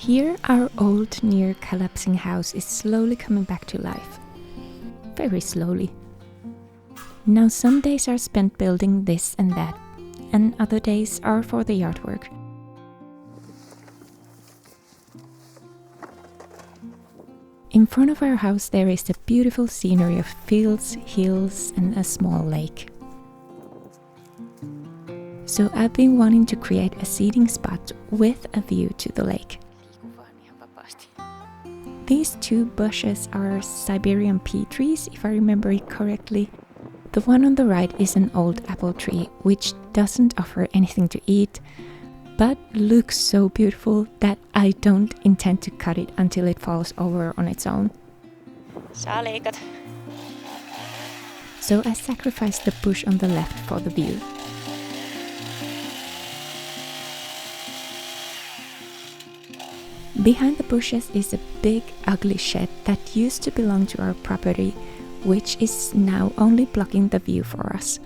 Here our old, near collapsing house is slowly coming back to life. Very slowly. Now some days are spent building this and that, and other days are for the yard work. In front of our house there is a beautiful scenery of fields, hills and a small lake. So I've been wanting to create a seating spot with a view to the lake. These two bushes are Siberian pea trees, if I remember it correctly. The one on the right is an old apple tree, which doesn't offer anything to eat, but looks so beautiful that I don't intend to cut it until it falls over on its own. So I sacrificed the bush on the left for the view. Behind the bushes is a big ugly shed that used to belong to our property, which is now only blocking the view for us.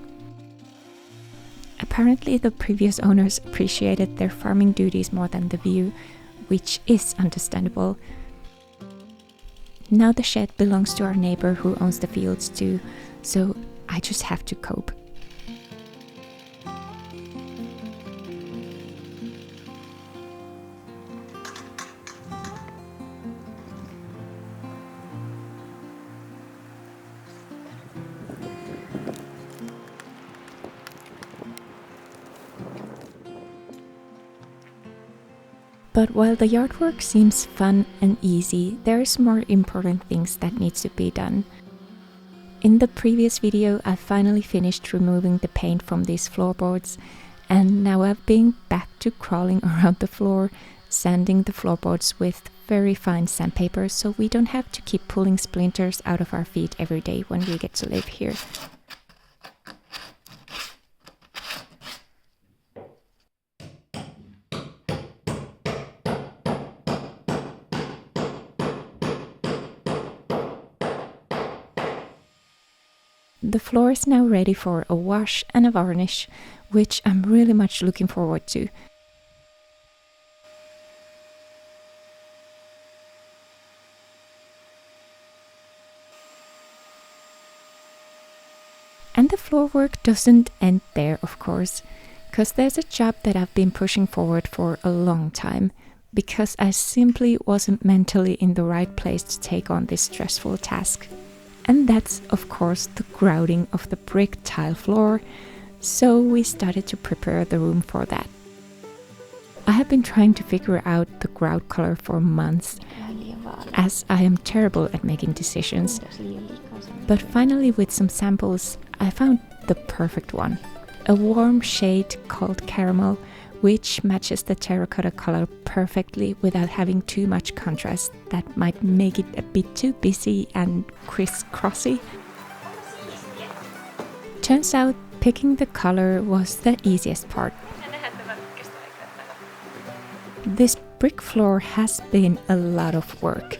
Apparently the previous owners appreciated their farming duties more than the view, which is understandable. Now the shed belongs to our neighbor who owns the fields too, so I just have to cope. But while the yard work seems fun and easy, there's more important things that needs to be done. In the previous video, I finally finished removing the paint from these floorboards, and now I've been back to crawling around the floor, sanding the floorboards with very fine sandpaper so we don't have to keep pulling splinters out of our feet every day when we get to live here. The floor is now ready for a wash and a varnish, which I'm really much looking forward to. And the floor work doesn't end there, of course, because there's a job that I've been pushing forward for a long time, because I simply wasn't mentally in the right place to take on this stressful task. And that's, of course, the grouting of the brick tile floor, so we started to prepare the room for that. I have been trying to figure out the grout color for months, as I am terrible at making decisions. But finally, with some samples, I found the perfect one. A warm shade called caramel, which matches the terracotta color perfectly without having too much contrast that might make it a bit too busy and crisscrossy. Turns out picking the color was the easiest part. This brick floor has been a lot of work.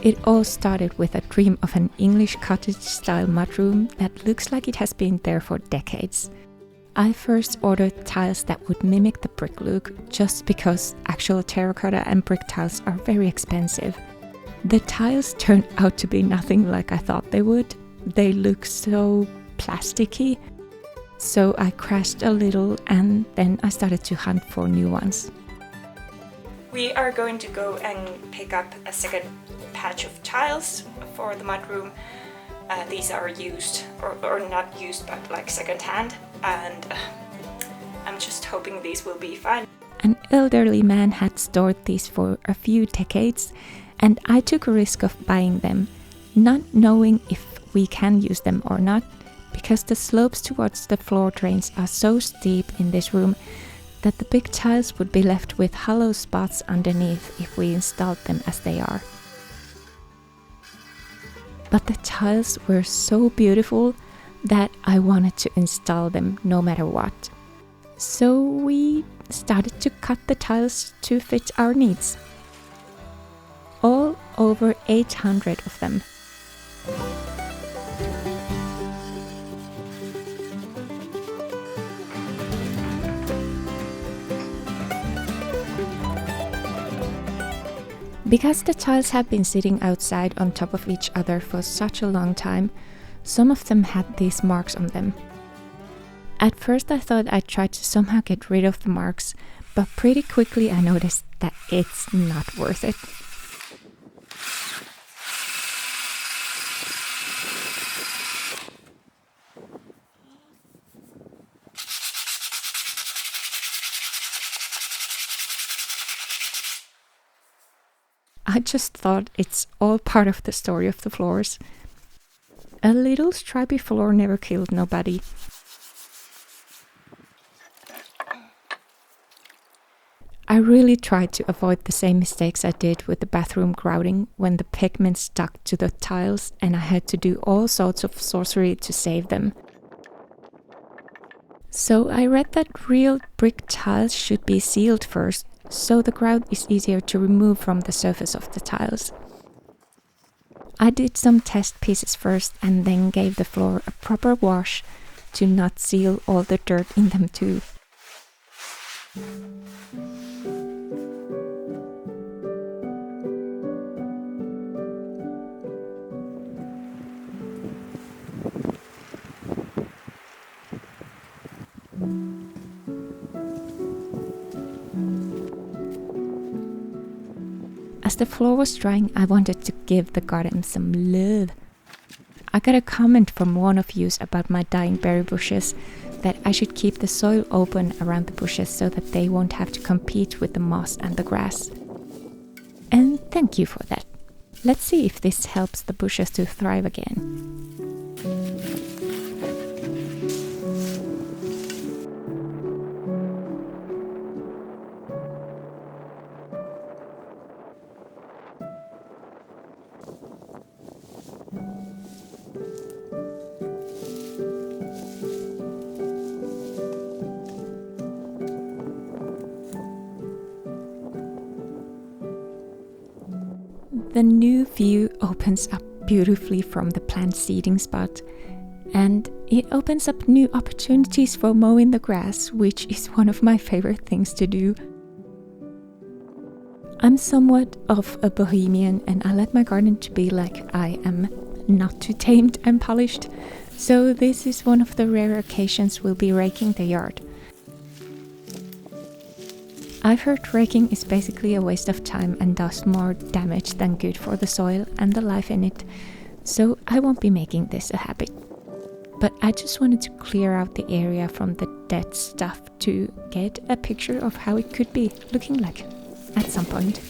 It all started with a dream of an English cottage-style mudroom that looks like it has been there for decades. I first ordered tiles that would mimic the brick look, just because actual terracotta and brick tiles are very expensive. The tiles turned out to be nothing like I thought they would. They look so plasticky. So I crashed a little and then I started to hunt for new ones. We are going to go and pick up a second patch of tiles for the mudroom. These are used, or not used, but like second-hand, and I'm just hoping these will be fine. An elderly man had stored these for a few decades, and I took a risk of buying them, not knowing if we can use them or not, because the slopes towards the floor drains are so steep in this room that the big tiles would be left with hollow spots underneath if we installed them as they are. But the tiles were so beautiful that I wanted to install them no matter what. So we started to cut the tiles to fit our needs. All over 800 of them. Because the tiles have been sitting outside on top of each other for such a long time, some of them had these marks on them. At first I thought I'd try to somehow get rid of the marks, but pretty quickly I noticed that it's not worth it. I just thought it's all part of the story of the floors. A little stripy floor never killed nobody. I really tried to avoid the same mistakes I did with the bathroom grouting when the pigment stuck to the tiles and I had to do all sorts of sorcery to save them. So I read that real brick tiles should be sealed first, so the grout is easier to remove from the surface of the tiles. I did some test pieces first and then gave the floor a proper wash to not seal all the dirt in them too. As the floor was drying, I wanted to give the garden some love. I got a comment from one of you about my dying berry bushes that I should keep the soil open around the bushes so that they won't have to compete with the moss and the grass. And thank you for that. Let's see if this helps the bushes to thrive again. The new view opens up beautifully from the plant seeding spot, and it opens up new opportunities for mowing the grass, which is one of my favorite things to do. I'm somewhat of a bohemian and I like my garden to be like I am, not too tamed and polished, so this is one of the rare occasions we'll be raking the yard. I've heard raking is basically a waste of time and does more damage than good for the soil and the life in it, so I won't be making this a habit. But I just wanted to clear out the area from the dead stuff to get a picture of how it could be looking like at some point.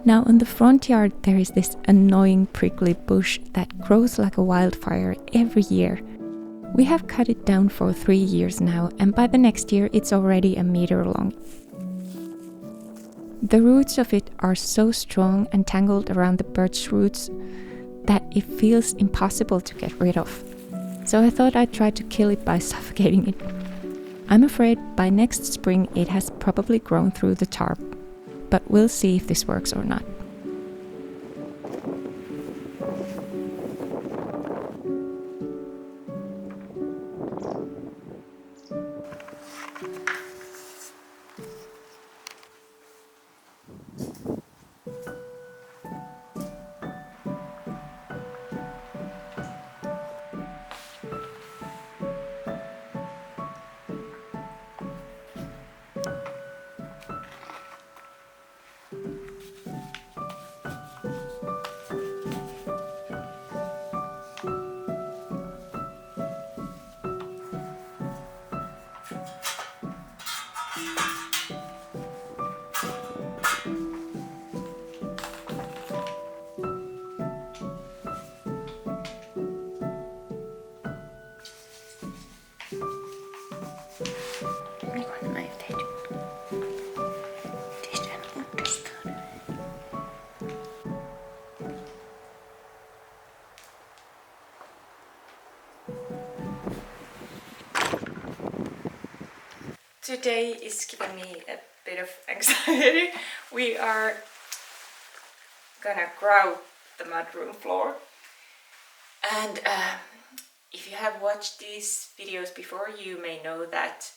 Now in the front yard there is this annoying prickly bush that grows like a wildfire every year. We have cut it down for 3 years now, and by the next year it's already a meter long. The roots of it are so strong and tangled around the birch roots that it feels impossible to get rid of. So I thought I'd try to kill it by suffocating it. I'm afraid by next spring it has probably grown through the tarp, but we'll see if this works or not. today is giving me a bit of anxiety. We are gonna grout the mudroom floor. And if you have watched these videos before, you may know that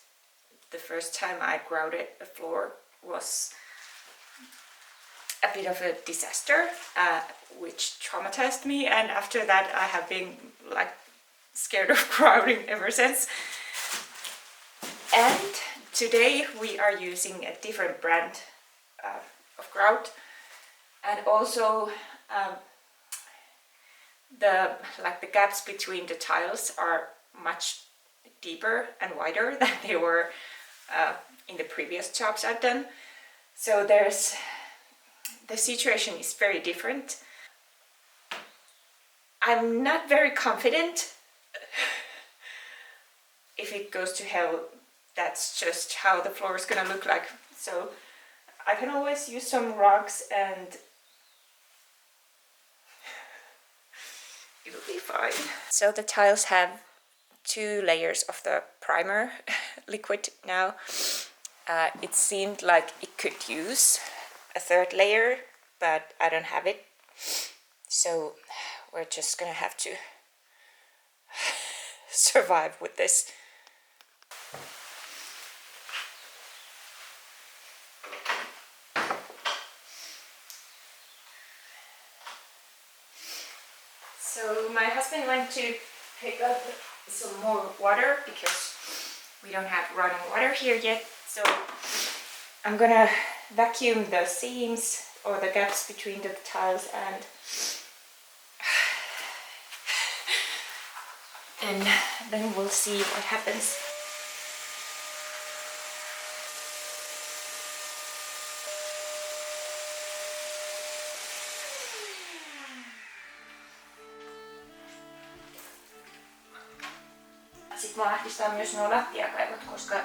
the first time I grouted a floor was a bit of a disaster, which traumatized me, and after that I have been like scared of grouting ever since. And today we are using a different brand of grout, and also the gaps between the tiles are much deeper and wider than they were in the previous jobs I've done. So the situation is very different. I'm not very confident. If it goes to hell, that's just how the floor is gonna look like. So I can always use some rocks and it'll be fine. So the tiles have 2 layers of the primer liquid now. It seemed like it could use a 3rd layer, but I don't have it. So we're just gonna have to survive with this. So my husband went to pick up some more water because we don't have running water here yet. So I'm gonna vacuum the seams or the gaps between the tiles, and then we'll see what happens. Sitten mua ahdistaa myös nuo lattiakaivot, koska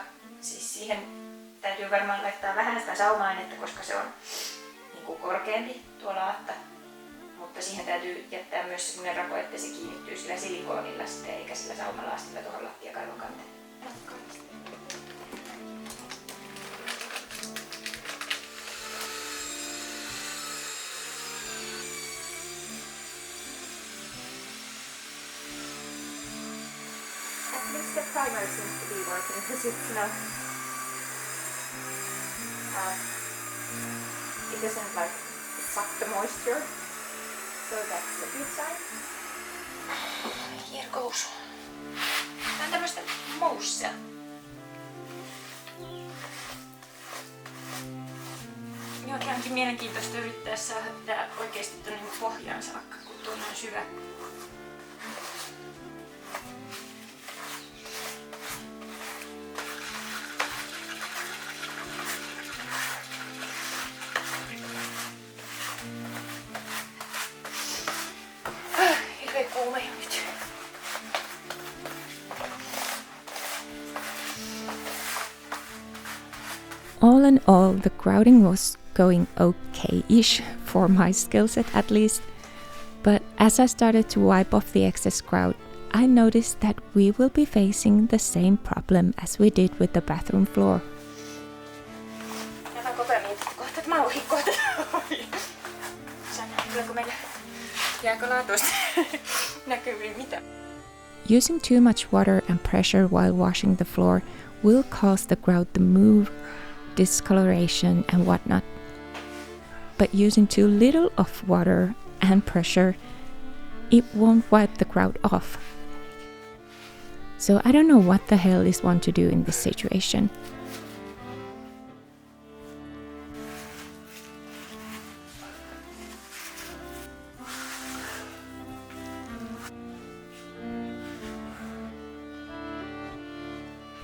siis siihen täytyy varmaan laittaa vähän sitä sauma-ainetta, koska se on niinku korkeampi tuo laatta. Mutta siihen täytyy jättää myös semmoinen rako, että se kiinnittyy sillä silikoonilla sitten, eikä sillä saumalaastilla tuohon lattiakaivon kanteen. At least the primer seems to be working because it's not it doesn't like suck the moisture, so that's a good sign. Here goes. Tää on tämmöstä moussea. Joo, tää onkin mielenkiintoista yrittää saada tää oikeesti tonne pohjaan saakka, kun tuo on syvä. All in all, the grouting was going okay-ish for my skill set at least, but as I started to wipe off the excess grout, I noticed that we will be facing the same problem as we did with the bathroom floor. Using too much water and pressure while washing the floor will cause the grout to move, discoloration and whatnot. But using too little of water and pressure, it won't wipe the grout off. So I don't know what the hell is one to do in this situation.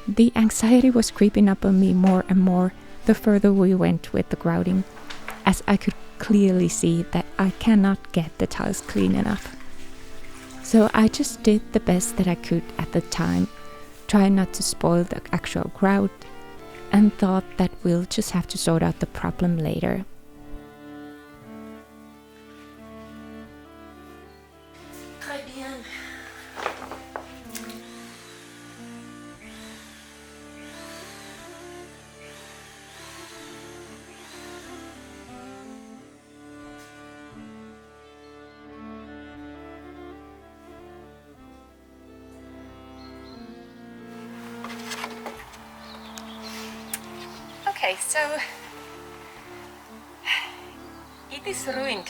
The anxiety was creeping up on me more and more the further we went with the grouting, as I could clearly see that I cannot get the tiles clean enough. So I just did the best that I could at the time, trying not to spoil the actual grout, and thought that we'll just have to sort out the problem later. Okay, so it is ruined